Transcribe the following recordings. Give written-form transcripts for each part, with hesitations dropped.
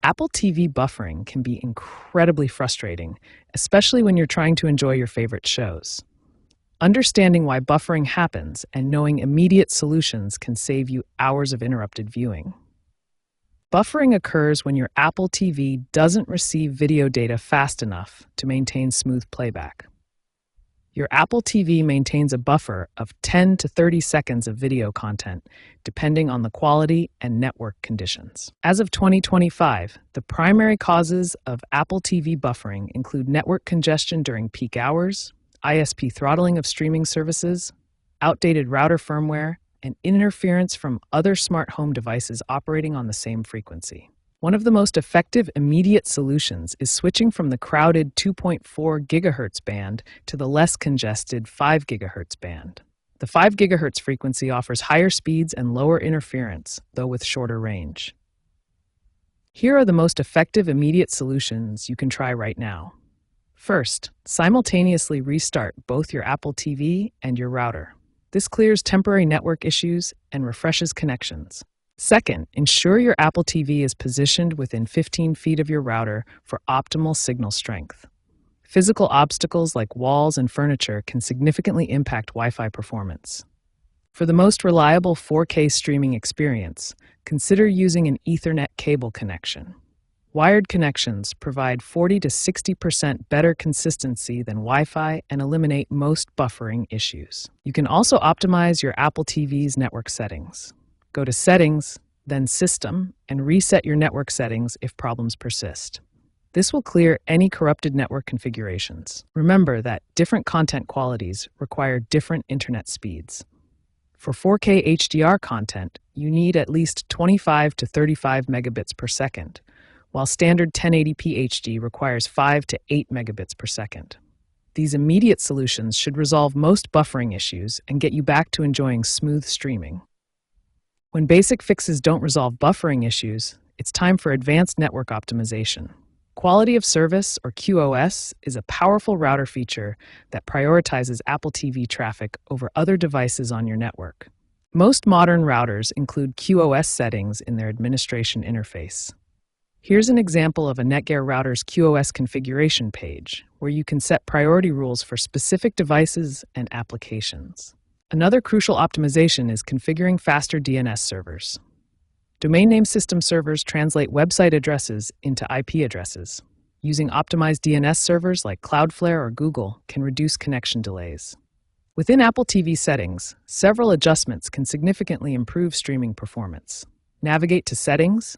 Apple TV buffering can be incredibly frustrating, especially when you're trying to enjoy your favorite shows. Understanding why buffering happens and knowing immediate solutions can save you hours of interrupted viewing. Buffering occurs when your Apple TV doesn't receive video data fast enough to maintain smooth playback. Your Apple TV maintains a buffer of 10 to 30 seconds of video content, depending on the quality and network conditions. As of 2025, the primary causes of Apple TV buffering include network congestion during peak hours, ISP throttling of streaming services, outdated router firmware, and interference from other smart home devices operating on the same frequency. One of the most effective immediate solutions is switching from the crowded 2.4 GHz band to the less congested 5 GHz band. The 5 GHz frequency offers higher speeds and lower interference, though with shorter range. Here are the most effective immediate solutions you can try right now. First, simultaneously restart both your Apple TV and your router. This clears temporary network issues and refreshes connections. Second, ensure your Apple TV is positioned within 15 feet of your router for optimal signal strength. Physical obstacles like walls and furniture can significantly impact Wi-Fi performance. For the most reliable 4K streaming experience, consider using an Ethernet cable connection. Wired connections provide 40 to 60% better consistency than Wi-Fi and eliminate most buffering issues. You can also optimize your Apple TV's network settings. Go to Settings, then System, and reset your network settings if problems persist. This will clear any corrupted network configurations. Remember that different content qualities require different internet speeds. For 4K HDR content, you need at least 25 to 35 megabits per second, while standard 1080p HD requires 5 to 8 megabits per second. These immediate solutions should resolve most buffering issues and get you back to enjoying smooth streaming. When basic fixes don't resolve buffering issues, it's time for advanced network optimization. Quality of Service, or QoS, is a powerful router feature that prioritizes Apple TV traffic over other devices on your network. Most modern routers include QoS settings in their administration interface. Here's an example of a Netgear router's QoS configuration page, where you can set priority rules for specific devices and applications. Another crucial optimization is configuring faster DNS servers. Domain name system servers translate website addresses into IP addresses. Using optimized DNS servers like Cloudflare or Google can reduce connection delays. Within Apple TV settings, several adjustments can significantly improve streaming performance. Navigate to Settings,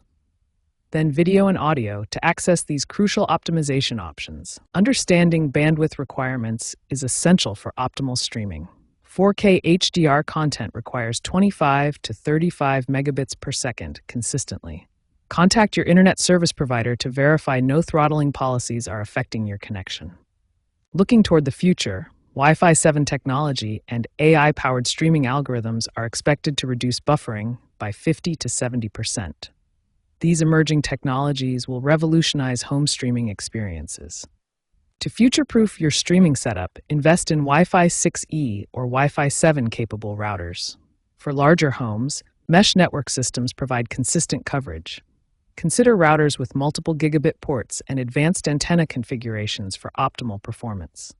then Video and Audio to access these crucial optimization options. Understanding bandwidth requirements is essential for optimal streaming. 4K HDR content requires 25 to 35 megabits per second consistently. Contact your internet service provider to verify no throttling policies are affecting your connection. Looking toward the future, Wi-Fi 7 technology and AI-powered streaming algorithms are expected to reduce buffering by 50 to 70%. These emerging technologies will revolutionize home streaming experiences. To future-proof your streaming setup, invest in Wi-Fi 6E or Wi-Fi 7 capable routers. For larger homes, mesh network systems provide consistent coverage. Consider routers with multiple gigabit ports and advanced antenna configurations for optimal performance.